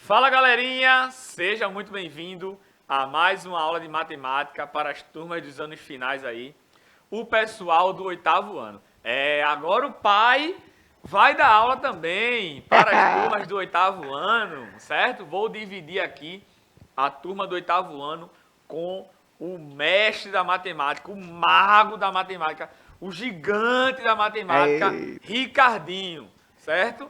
Fala galerinha, seja muito bem-vindo a mais uma aula de matemática para as turmas dos anos finais aí, o pessoal do 8º ano. Agora o pai vai dar aula também para as turmas do 8º ano, certo? Vou dividir aqui a turma do 8º ano com o mestre da matemática, o mago da matemática, o gigante da matemática, Ricardinho, certo?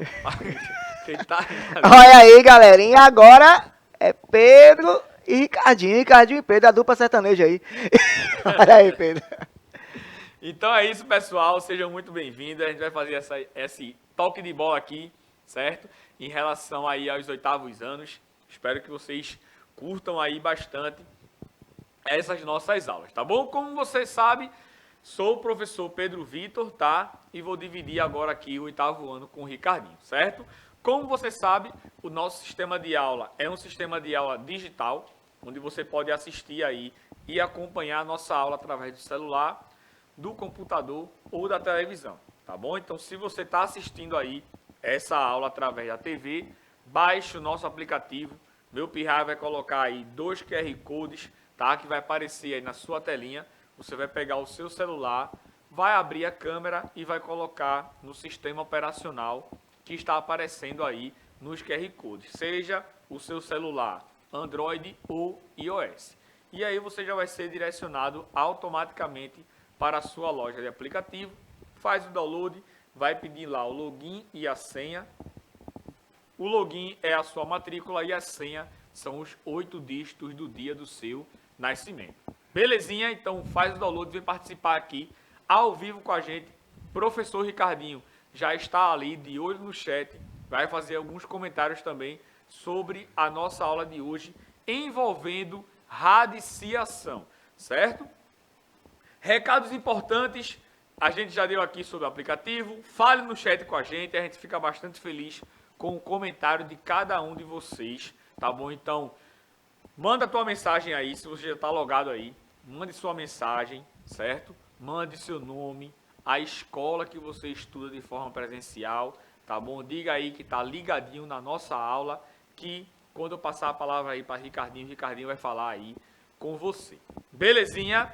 Olha aí, galerinha, agora é Pedro e Ricardinho. Ricardinho e Pedro, a dupla sertaneja aí. Olha aí, Pedro. Então é isso, pessoal. Sejam muito bem-vindos. A gente vai fazer esse toque de bola aqui, certo? Em relação aí aos 8º anos. Espero que vocês curtam aí bastante essas nossas aulas, tá bom? Como você sabe, sou o professor Pedro Vitor, tá? E vou dividir agora aqui o 8º ano com o Ricardinho, certo? Como você sabe, o nosso sistema de aula é um sistema de aula digital, onde você pode assistir aí e acompanhar a nossa aula através do celular, do computador ou da televisão, tá bom? Então, se você está assistindo aí essa aula através da TV, baixe o nosso aplicativo. Meu pirraia vai colocar aí 2 QR Codes, tá? Que vai aparecer aí na sua telinha. Você vai pegar o seu celular, vai abrir a câmera e vai colocar no sistema operacional que está aparecendo aí nos QR Codes, seja o seu celular Android ou iOS. E aí você já vai ser direcionado automaticamente para a sua loja de aplicativo, faz o download, vai pedir lá o login e a senha. O login é a sua matrícula e a senha são os 8 dígitos do dia do seu nascimento. Belezinha? Então faz o download, vem participar aqui ao vivo com a gente. Professor Ricardinho já está ali de olho no chat, vai fazer alguns comentários também sobre a nossa aula de hoje envolvendo radiciação, certo? Recados importantes, a gente já deu aqui sobre o aplicativo, fale no chat com a gente fica bastante feliz com o comentário de cada um de vocês, tá bom? Então, manda tua mensagem aí, se você já está logado aí, mande sua mensagem, certo? Mande seu nome, a escola que você estuda de forma presencial, tá bom? Diga aí que tá ligadinho na nossa aula, que quando eu passar a palavra aí para Ricardinho, o Ricardinho vai falar aí com você. Belezinha?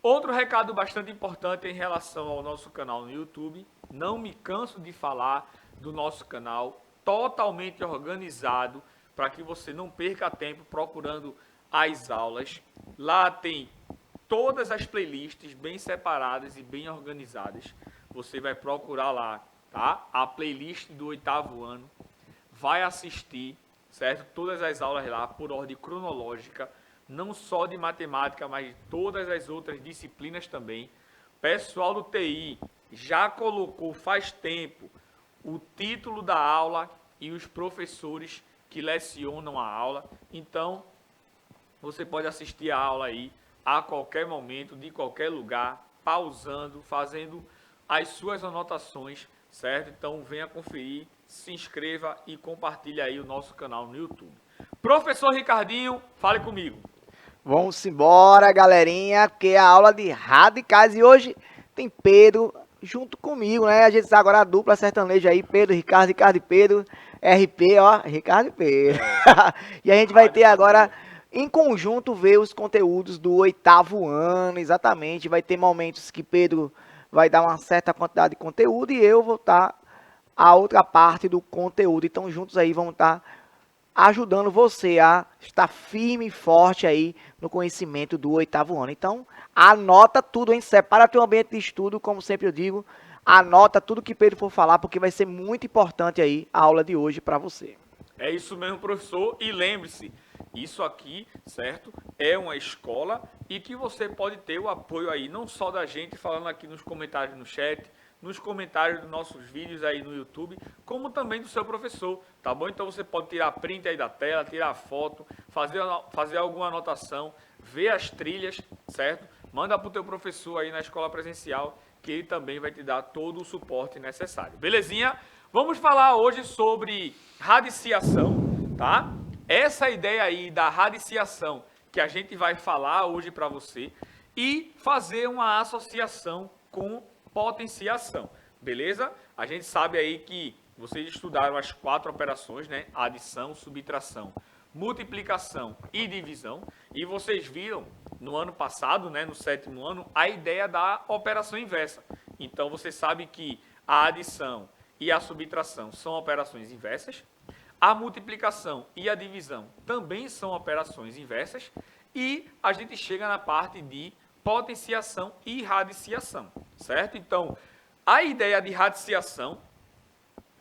Outro recado bastante importante em relação ao nosso canal no YouTube, não me canso de falar do nosso canal totalmente organizado, para que você não perca tempo procurando as aulas. Lá tem todas as playlists bem separadas e bem organizadas. Você vai procurar lá, tá? A playlist do 8º ano, vai assistir, certo? Todas as aulas lá por ordem cronológica, não só de matemática, mas de todas as outras disciplinas também. Pessoal do TI já colocou faz tempo o título da aula e os professores que lecionam a aula. Então, você pode assistir a aula aí a qualquer momento, de qualquer lugar, pausando, fazendo as suas anotações, certo? Então, venha conferir, se inscreva e compartilhe aí o nosso canal no YouTube. Professor Ricardinho, fale comigo. Vamos embora, galerinha, porque é a aula de radicais e hoje tem Pedro junto comigo, né? A gente está agora a dupla sertaneja aí, Pedro, Ricardo, Ricardo e Pedro, RP, ó, Ricardo e Pedro. E a gente vai ter agora, em conjunto, ver os conteúdos do 8º ano, exatamente. Vai ter momentos que Pedro vai dar uma certa quantidade de conteúdo e eu vou estar a outra parte do conteúdo. Então, juntos aí vamos estar ajudando você a estar firme e forte aí no conhecimento do 8º ano. Então, anota tudo, hein? Separa teu ambiente de estudo, como sempre eu digo. Anota tudo que Pedro for falar, porque vai ser muito importante aí a aula de hoje para você. É isso mesmo, professor. E lembre-se, isso aqui, certo, é uma escola e que você pode ter o apoio aí, não só da gente falando aqui nos comentários no chat, nos comentários dos nossos vídeos aí no YouTube, como também do seu professor, tá bom? Então você pode tirar print aí da tela, tirar foto, fazer alguma anotação, ver as trilhas, certo? Manda para o teu professor aí na escola presencial, que ele também vai te dar todo o suporte necessário. Belezinha? Vamos falar hoje sobre radiciação, tá? Essa ideia aí da radiciação que a gente vai falar hoje para você e fazer uma associação com potenciação, beleza? A gente sabe aí que vocês estudaram as 4 operações, né? Adição, subtração, multiplicação e divisão. E vocês viram no ano passado, né, no 7º ano, a ideia da operação inversa. Então, você sabe que a adição e a subtração são operações inversas. A multiplicação e a divisão também são operações inversas. E a gente chega na parte de potenciação e radiciação, certo? Então, a ideia de radiciação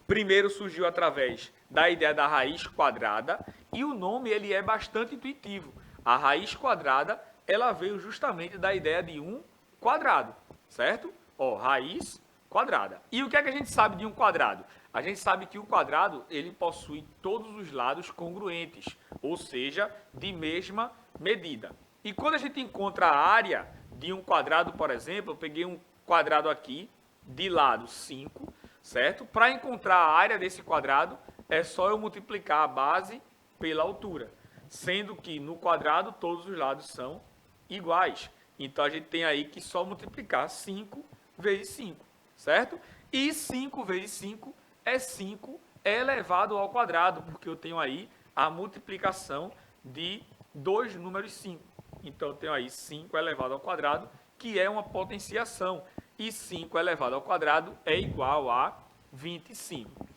primeiro surgiu através da ideia da raiz quadrada e o nome ele é bastante intuitivo. A raiz quadrada, ela veio justamente da ideia de um quadrado, certo? Ó, raiz quadrada. E o que é que a gente sabe de um quadrado? A gente sabe que o quadrado, ele possui todos os lados congruentes, ou seja, de mesma medida. E quando a gente encontra a área de um quadrado, por exemplo, eu peguei um quadrado aqui, de lado 5, certo? Para encontrar a área desse quadrado, é só eu multiplicar a base pela altura, sendo que no quadrado todos os lados são iguais. Então, a gente tem aí que só multiplicar 5 vezes 5, certo? E 5 vezes 5 é 5 elevado ao quadrado, porque eu tenho aí a multiplicação de dois números 5. Então, eu tenho aí 5 elevado ao quadrado, que é uma potenciação. E 5 elevado ao quadrado é igual a 25.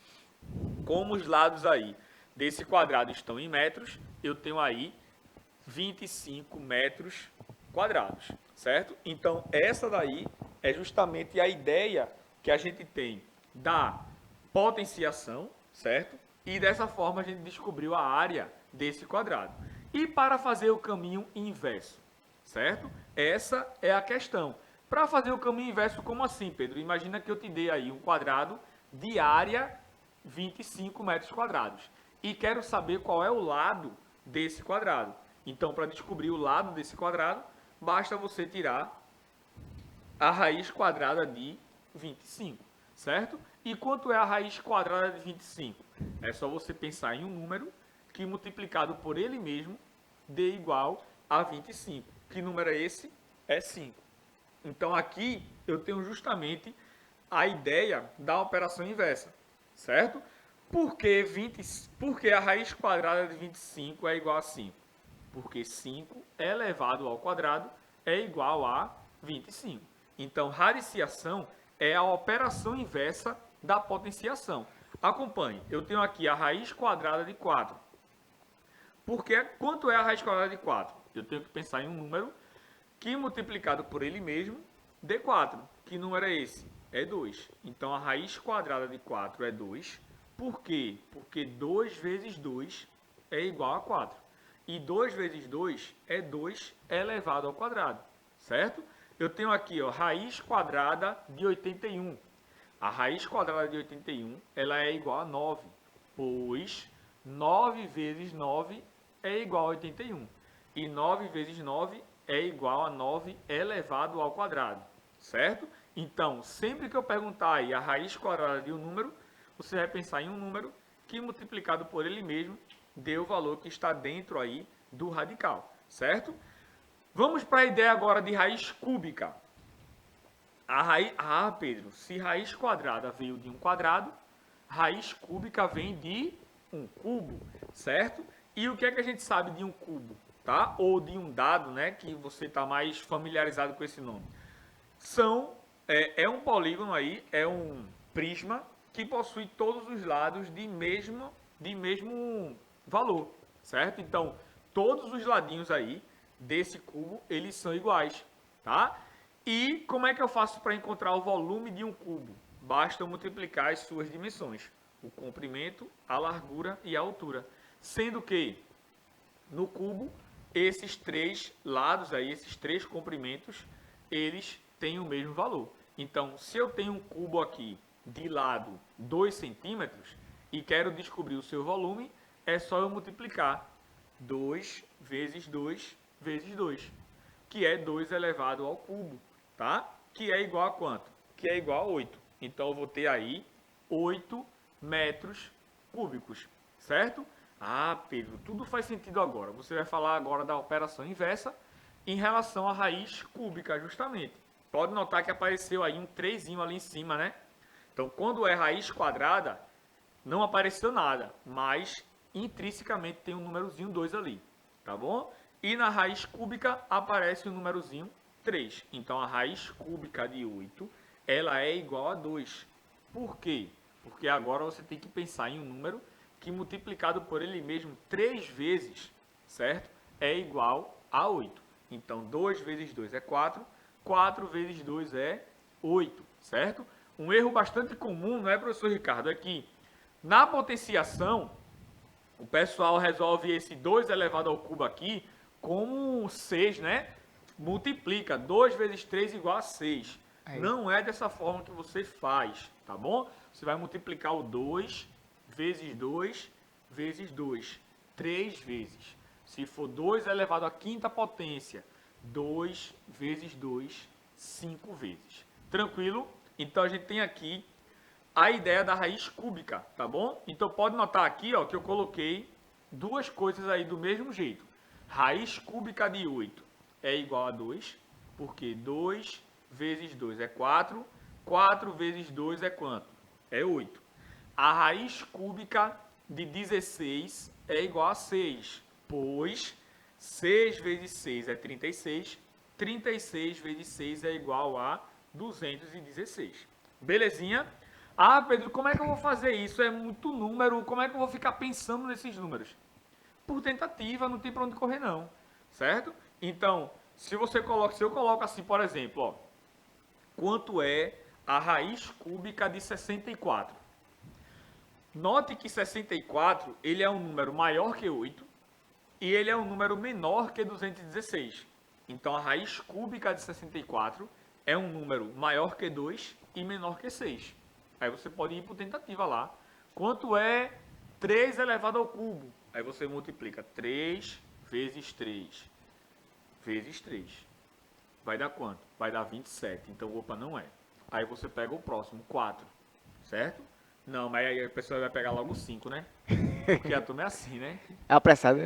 Como os lados aí desse quadrado estão em metros, eu tenho aí 25 metros quadrados, certo? Então, essa daí é justamente a ideia que a gente tem da potenciação, certo? E dessa forma a gente descobriu a área desse quadrado. E para fazer o caminho inverso, certo? Essa é a questão. Para fazer o caminho inverso, como assim, Pedro? Imagina que eu te dei aí um quadrado de área 25 metros quadrados. E quero saber qual é o lado desse quadrado. Então, para descobrir o lado desse quadrado, basta você tirar a raiz quadrada de 25, certo? E quanto é a raiz quadrada de 25? É só você pensar em um número que multiplicado por ele mesmo dê igual a 25. Que número é esse? É 5. Então, aqui eu tenho justamente a ideia da operação inversa, certo? Por que a raiz quadrada de 25 é igual a 5? Porque 5 elevado ao quadrado é igual a 25. Então, radiciação é a operação inversa da potenciação. Acompanhe, eu tenho aqui a raiz quadrada de 4. Porque quanto é a raiz quadrada de 4? Eu tenho que pensar em um número que multiplicado por ele mesmo dê 4. Que número é esse? É 2. Então, a raiz quadrada de 4 é 2. Por quê? Porque 2 vezes 2 é igual a 4. E 2 vezes 2 é 2 elevado ao quadrado, certo? Eu tenho aqui, ó, raiz quadrada de 81. A raiz quadrada de 81 ela é igual a 9, pois 9 vezes 9 é igual a 81. E 9 vezes 9 é igual a 9 elevado ao quadrado, certo? Então, sempre que eu perguntar aí a raiz quadrada de um número, você vai pensar em um número que multiplicado por ele mesmo dê o valor que está dentro aí do radical, certo? Vamos para a ideia agora de raiz cúbica. Pedro, se raiz quadrada veio de um quadrado, raiz cúbica vem de um cubo, certo? E o que é que a gente sabe de um cubo, tá? Ou de um dado, né? Que você está mais familiarizado com esse nome. É um polígono aí, é um prisma que possui todos os lados de mesmo valor, certo? Então, todos os ladinhos aí desse cubo, eles são iguais, tá? E como é que eu faço para encontrar o volume de um cubo? Basta multiplicar as suas dimensões, o comprimento, a largura e a altura. Sendo que, no cubo, esses três lados aí, esses três comprimentos, eles têm o mesmo valor. Então, se eu tenho um cubo aqui de lado 2 centímetros e quero descobrir o seu volume, é só eu multiplicar 2 vezes 2 vezes 2, que é 2 elevado ao cubo, tá? Que é igual a quanto? Que é igual a 8. Então, eu vou ter aí 8 metros cúbicos, certo? Ah, Pedro, tudo faz sentido agora. Você vai falar agora da operação inversa em relação à raiz cúbica, justamente. Pode notar que apareceu aí um 3 ali em cima, né? Então, quando é raiz quadrada, não apareceu nada, mas intrinsecamente tem um númerozinho 2 ali, tá bom? E na raiz cúbica aparece o númerozinho 3. Então, a raiz cúbica de 8, ela é igual a 2. Por quê? Porque agora você tem que pensar em um número que multiplicado por ele mesmo 3 vezes, certo? É igual a 8. Então, 2 vezes 2 é 4, 4 vezes 2 é 8, certo? Um erro bastante comum, não é, professor Ricardo? É que na potenciação, o pessoal resolve esse 2 elevado ao cubo aqui como 6, né? Multiplica 2 vezes 3 igual a 6. Não é dessa forma que você faz, tá bom? Você vai multiplicar o 2 vezes 2 vezes 2, 3 vezes. Se for 2 elevado à quinta potência, 2 vezes 2, 5 vezes. Tranquilo? Então, a gente tem aqui a ideia da raiz cúbica, tá bom? Então, pode notar aqui, ó, que eu coloquei duas coisas aí do mesmo jeito. Raiz cúbica de 8 é igual a 2, porque 2 vezes 2 é 4, 4 vezes 2 é quanto? É 8. A raiz cúbica de 16 é igual a 6, pois 6 vezes 6 é 36, 36 vezes 6 é igual a 216. Belezinha? Ah, Pedro, como é que eu vou fazer isso? É muito número, como é que eu vou ficar pensando nesses números? Por tentativa, não tem para onde correr não, certo? Então, se eu coloco assim, por exemplo, ó, quanto é a raiz cúbica de 64? Note que 64, ele é um número maior que 8 e ele é um número menor que 216. Então, a raiz cúbica de 64 é um número maior que 2 e menor que 6. Aí você pode ir por tentativa lá. Quanto é 3 elevado ao cubo? Aí você multiplica 3 vezes 3 vezes 3. Vai dar quanto? Vai dar 27. Então, opa, não é. Aí você pega o próximo, 4. Certo? Não, mas aí a pessoa vai pegar logo 5, né? Porque a turma é assim, né? É apressado.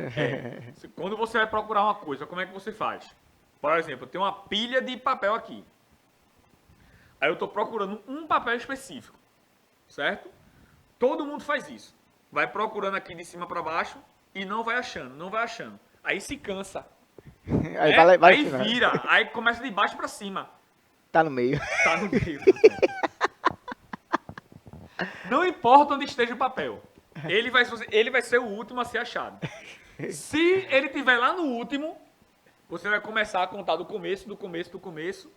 Quando você vai procurar uma coisa, como é que você faz? Por exemplo, eu tenho uma pilha de papel aqui. Aí eu estou procurando um papel específico. Certo? Todo mundo faz isso. Vai procurando aqui de cima para baixo e não vai achando, não vai achando. Aí se cansa. Aí vira, aí começa de baixo para cima. Tá no meio. Tá no meio. Não importa onde esteja o papel. Ele vai ser o último a ser achado. Se ele estiver lá no último, você vai começar a contar do começo, do começo, do começo.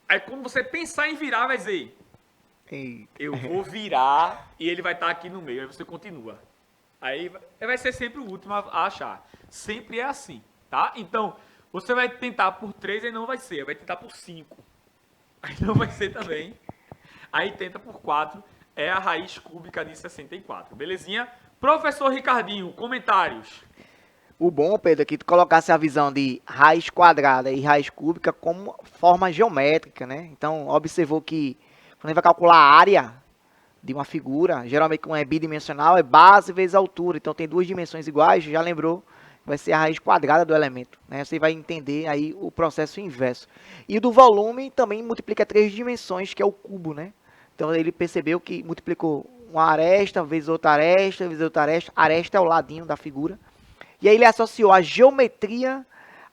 Aí quando você pensar em virar, vai dizer... Eu vou virar e ele vai estar aqui no meio. Aí você continua. Aí vai ser sempre o último a achar. Sempre é assim, tá? Então, você vai tentar por 3 e não vai ser. Vai tentar por 5. Aí não vai ser também. Aí tenta por 4. É a raiz cúbica de 64. Belezinha? Professor Ricardinho, comentários. O bom, Pedro, é que tu colocasse a visão de raiz quadrada e raiz cúbica como forma geométrica, né? Então, observou que quando a gente vai calcular a área de uma figura, geralmente como é bidimensional, é base vezes altura. Então, tem duas dimensões iguais, já lembrou? Vai ser a raiz quadrada do elemento, né? Você vai entender aí o processo inverso. E do volume também multiplica 3 dimensões, que é o cubo, né? Então, ele percebeu que multiplicou uma aresta, vezes outra aresta, vezes outra aresta. Aresta é o ladinho da figura. E aí ele associou a geometria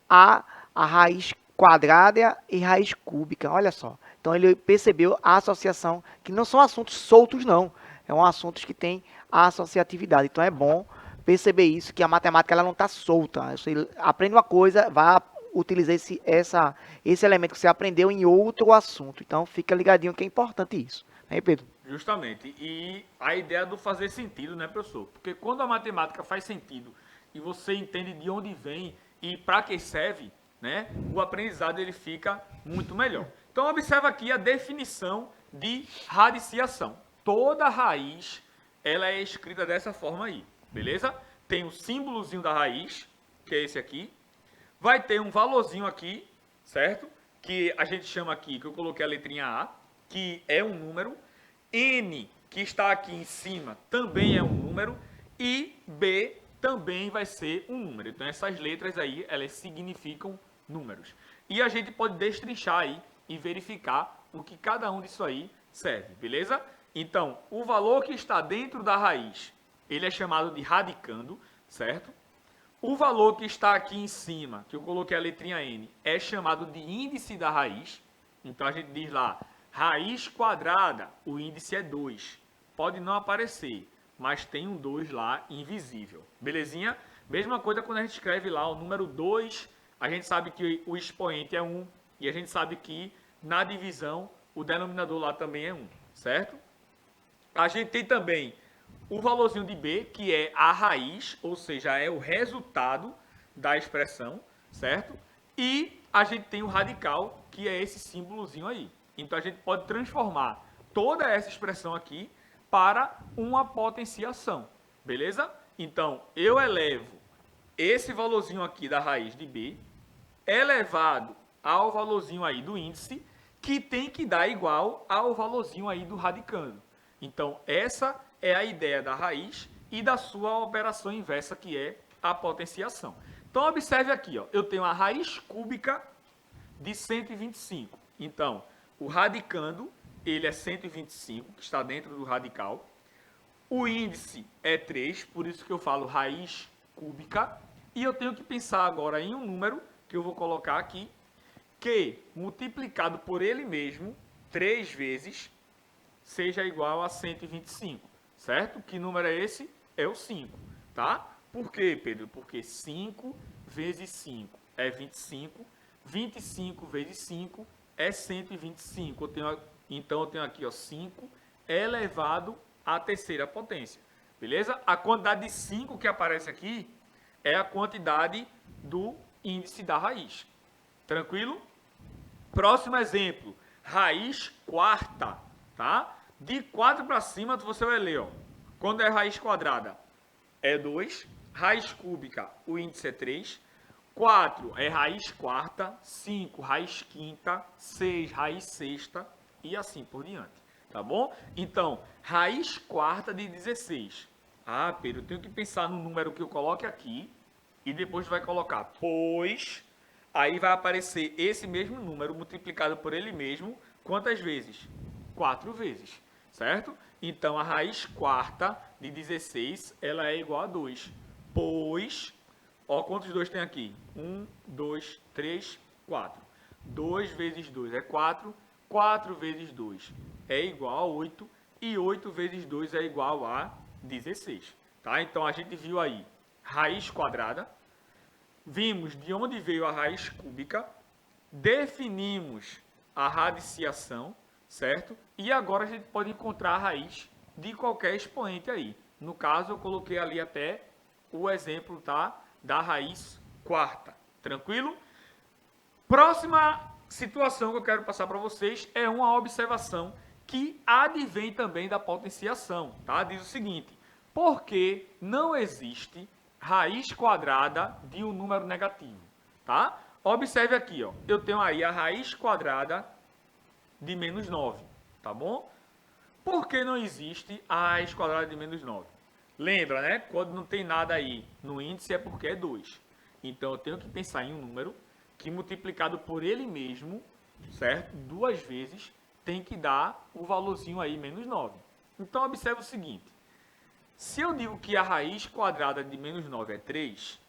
a raiz quadrada e raiz cúbica, olha só. Então ele percebeu a associação, que não são assuntos soltos não, são assuntos que têm a associatividade. Então é bom perceber isso, que a matemática ela não está solta. Você aprende uma coisa, vai utilizar esse elemento que você aprendeu em outro assunto. Então fica ligadinho que é importante isso. Hein, Pedro? Justamente. E a ideia do fazer sentido, né, professor? Porque quando a matemática faz sentido e você entende de onde vem e para que serve, né, o aprendizado ele fica muito melhor. Então, observa aqui a definição de radiciação. Toda raiz, ela é escrita dessa forma aí, beleza? Tem o símbolozinho da raiz, que é esse aqui. Vai ter um valorzinho aqui, certo? Que a gente chama aqui, que eu coloquei a letrinha A, que é um número. N, que está aqui em cima, também é um número. E B também vai ser um número. Então, essas letras aí, elas significam números. E a gente pode destrinchar aí e verificar o que cada um disso aí serve, beleza? Então, o valor que está dentro da raiz, ele é chamado de radicando, certo? O valor que está aqui em cima, que eu coloquei a letrinha N, é chamado de índice da raiz. Então, a gente diz lá, raiz quadrada, o índice é 2. Pode não aparecer, mas tem um 2 lá invisível. Belezinha? Mesma coisa quando a gente escreve lá o número 2, a gente sabe que o expoente é 1 e a gente sabe que na divisão o denominador lá também é 1, certo? A gente tem também o valorzinho de B, que é a raiz, ou seja, é o resultado da expressão, certo? E a gente tem o radical, que é esse símbolozinho aí. Então a gente pode transformar toda essa expressão aqui para uma potenciação, beleza? Então eu elevo esse valorzinho aqui da raiz de B elevado ao valorzinho aí do índice, que tem que dar igual ao valorzinho aí do radicando. Então essa é a ideia da raiz e da sua operação inversa, que é a potenciação. Então observe aqui, ó, eu tenho a raiz cúbica de 125. Então, o radicando, ele é 125, que está dentro do radical. O índice é 3, por isso que eu falo raiz cúbica. E eu tenho que pensar agora em um número, que eu vou colocar aqui, que multiplicado por ele mesmo, 3 vezes, seja igual a 125, certo? Que número é esse? É o 5, tá? Por quê, Pedro? Porque 5 vezes 5 é 25, 25 vezes 5 é 125. Então eu tenho aqui, ó, 5 elevado à terceira potência, beleza? A quantidade de 5 que aparece aqui é a quantidade do índice da raiz. Tranquilo? Próximo exemplo, raiz quarta, tá? De 4 para cima, você vai ler, ó. Quando é raiz quadrada, é 2. Raiz cúbica, o índice é 3. 4 é raiz quarta. 5, raiz quinta. 6, raiz sexta. E assim por diante, tá bom? Então, raiz quarta de 16. Ah, Pedro, eu tenho que pensar no número que eu coloque aqui. E depois vai colocar, pois... Aí vai aparecer esse mesmo número multiplicado por ele mesmo. Quantas vezes? 4 vezes, certo? Então, a raiz quarta de 16, ela é igual a 2. Pois, ó, quantos 2 tem aqui? 1, 2, 3, 4. 2 vezes 2 é 4. 4 vezes 2 é igual a 8. E 8 vezes 2 é igual a 16. Tá? Então, a gente viu aí raiz quadrada. Vimos de onde veio a raiz cúbica, definimos a radiciação, certo? E agora a gente pode encontrar a raiz de qualquer expoente aí. No caso, eu coloquei ali até o exemplo, tá, da raiz quarta. Tranquilo? Próxima situação que eu quero passar para vocês é uma observação que advém também da potenciação, tá? Diz o seguinte: por que não existe raiz quadrada de um número negativo, tá? Observe aqui, ó, eu tenho aí a raiz quadrada de menos 9, tá bom? Por que não existe a raiz quadrada de menos 9? Lembra, né? Quando não tem nada aí no índice é porque é 2. Então eu tenho que pensar em um número que multiplicado por ele mesmo, certo? 2 vezes tem que dar o valorzinho aí menos 9. Então observe o seguinte: se eu digo que a raiz quadrada de menos 9 é 3,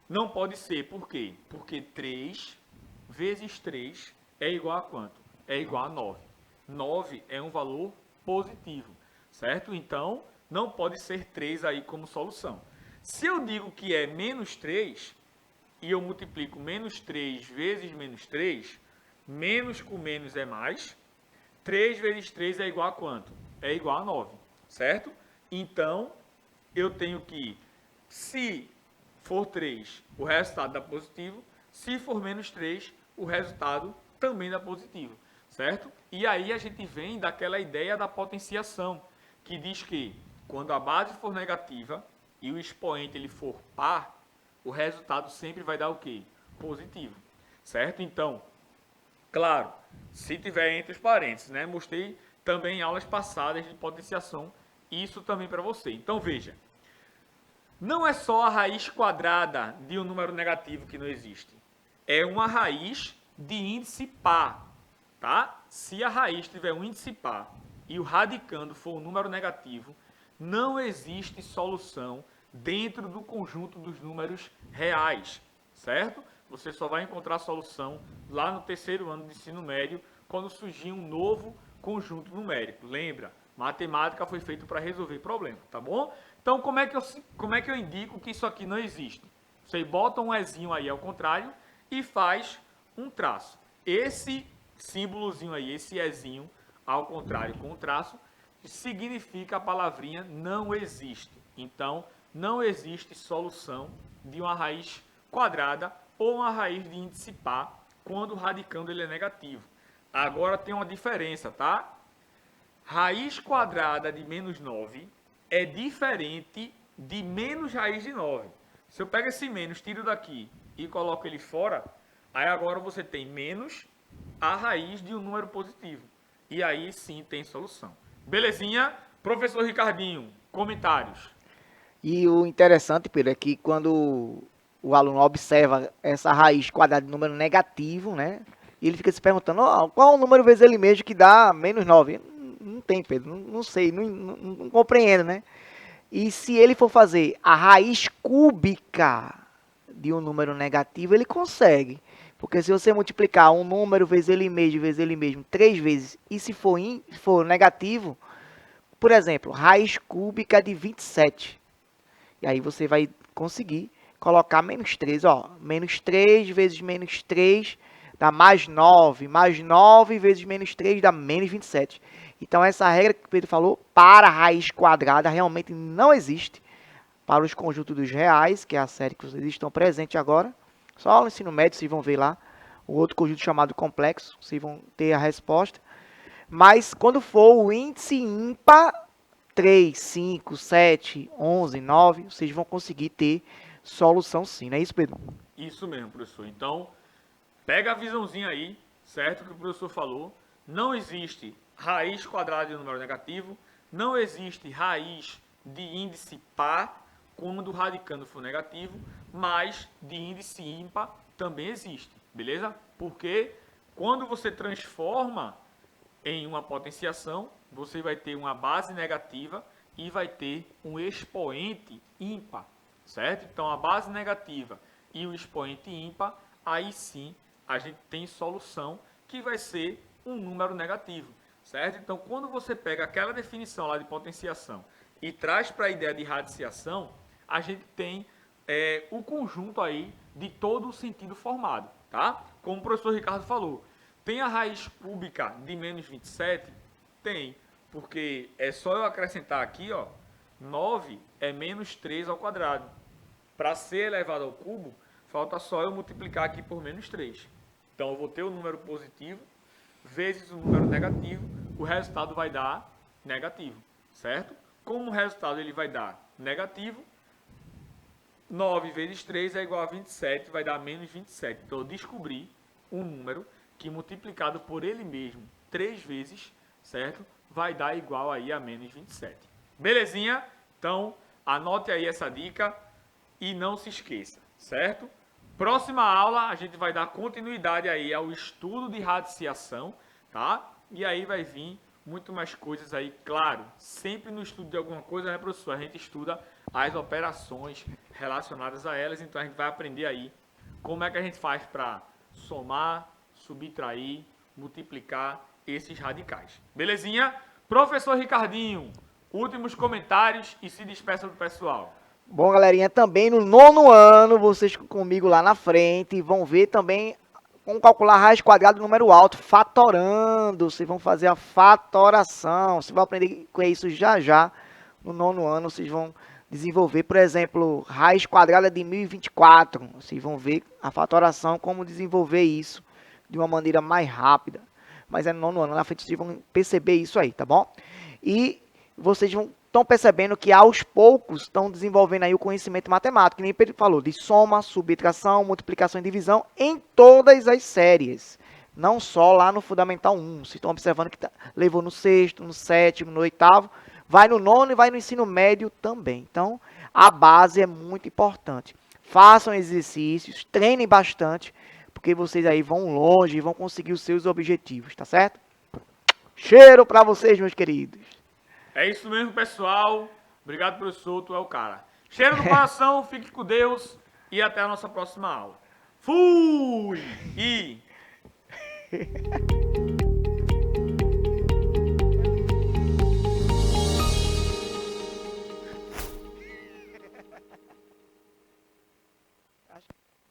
não pode ser. Por quê? Porque 3 vezes 3 é igual a quanto? É igual a 9. 9 é um valor positivo, certo? Então, não pode ser 3 aí como solução. Se eu digo que é menos 3, e eu multiplico menos 3 vezes menos 3, menos com menos é mais. 3 vezes 3 é igual a quanto? É igual a 9, certo? Então, eu tenho que, se for 3, o resultado dá positivo. Se for menos 3, o resultado também dá positivo, certo? E aí a gente vem daquela ideia da potenciação, que diz que quando a base for negativa e o expoente ele for par, o resultado sempre vai dar o quê? Positivo, certo? Então, claro, se tiver entre os parênteses, né? Mostrei também em aulas passadas de potenciação isso também para você. Então veja, não é só a raiz quadrada de um número negativo que não existe. É uma raiz de índice par, tá? Se a raiz tiver um índice par e o radicando for um número negativo, não existe solução dentro do conjunto dos números reais, certo? Você só vai encontrar solução lá no terceiro ano de ensino médio, quando surgir um novo conjunto numérico. Lembra, matemática foi feita para resolver problema, tá bom? Então, como é que eu indico que isso aqui não existe? Você bota um ezinho aí ao contrário e faz um traço. Esse símbolozinho aí, esse ezinho ao contrário com o traço, significa a palavrinha não existe. Então, não existe solução de uma raiz quadrada ou uma raiz de índice par quando o radicando ele é negativo. Agora tem uma diferença, tá? Raiz quadrada de menos 9 é diferente de menos raiz de 9. Se eu pego esse menos, tiro daqui e coloco ele fora, aí agora você tem menos a raiz de um número positivo. E aí sim tem solução. Belezinha? Professor Ricardinho, comentários. E o interessante, Pedro, é que quando o aluno observa essa raiz quadrada de número negativo, né? E ele fica se perguntando, qual o número vezes ele mesmo que dá menos 9? Não tem, Pedro, não sei, não compreendo, né? E se ele for fazer a raiz cúbica de um número negativo, ele consegue. Porque se você multiplicar um número vezes ele mesmo 3 vezes, e se for negativo, por exemplo, raiz cúbica de 27. E aí você vai conseguir colocar menos 3, ó. Menos 3 vezes menos 3 dá mais 9. Mais 9 vezes menos 3 dá menos 27. Então essa regra que o Pedro falou, para a raiz quadrada, realmente não existe. Para os conjuntos dos reais, que é a série que vocês estão presentes agora. Só no ensino médio vocês vão ver lá. O outro conjunto chamado complexo, vocês vão ter a resposta. Mas quando for o índice ímpar, 3, 5, 7, 11, 9, vocês vão conseguir ter solução sim, não é isso, Pedro? Isso mesmo, professor. Então, pega a visãozinha aí, certo? Que o professor falou. Não existe raiz quadrada de número negativo, não existe raiz de índice par, quando o radicando for negativo, mas de índice ímpar também existe, beleza? Porque quando você transforma em uma potenciação, você vai ter uma base negativa e vai ter um expoente ímpar, certo? Então, a base negativa e o expoente ímpar, aí sim a gente tem solução que vai ser um número negativo, certo? Então, quando você pega aquela definição lá de potenciação e traz para a ideia de radiciação, a gente tem o conjunto aí de todo o sentido formado, tá? Como o professor Ricardo falou, tem a raiz cúbica de menos 27? Tem, porque é só eu acrescentar aqui, ó, 9 é menos 3 ao quadrado. Para ser elevado ao cubo, falta só eu multiplicar aqui por menos 3. Então, eu vou ter o número positivo vezes o número negativo, o resultado vai dar negativo, certo? Como o resultado ele vai dar negativo, 9 vezes 3 é igual a 27, vai dar menos 27. Então, eu descobri um número que multiplicado por ele mesmo 3 vezes, certo? Vai dar igual aí a menos 27. Belezinha? Então, anote aí essa dica e não se esqueça, certo? Próxima aula, a gente vai dar continuidade aí ao estudo de radiciação, tá? E aí vai vir muito mais coisas aí, claro, sempre no estudo de alguma coisa, né, professor? A gente estuda as operações relacionadas a elas, então a gente vai aprender aí como é que a gente faz para somar, subtrair, multiplicar esses radicais. Belezinha? Professor Ricardinho, últimos comentários e se despeça do pessoal. Bom, galerinha, também no 9º ano, vocês comigo lá na frente vão ver também como calcular a raiz quadrada do número alto, fatorando. Vocês vão fazer a fatoração. Vocês vão aprender com isso já já. No 9º ano, vocês vão desenvolver, por exemplo, raiz quadrada de 1024. Vocês vão ver a fatoração, como desenvolver isso de uma maneira mais rápida. Mas é no 9º ano, na frente vocês vão perceber isso aí, tá bom? E vocês estão percebendo que aos poucos estão desenvolvendo aí o conhecimento matemático, que nem Pedro falou, de soma, subtração, multiplicação e divisão em todas as séries. Não só lá no Fundamental 1. Vocês estão observando que levou no 6º, no 7º, no 8º, vai no 9º e vai no ensino médio também. Então, a base é muito importante. Façam exercícios, treinem bastante, porque vocês aí vão longe e vão conseguir os seus objetivos, tá certo? Cheiro pra vocês, meus queridos. É isso mesmo, pessoal. Obrigado, professor. Tu é o cara. Cheiro no coração, fique com Deus e até a nossa próxima aula. Fui! E...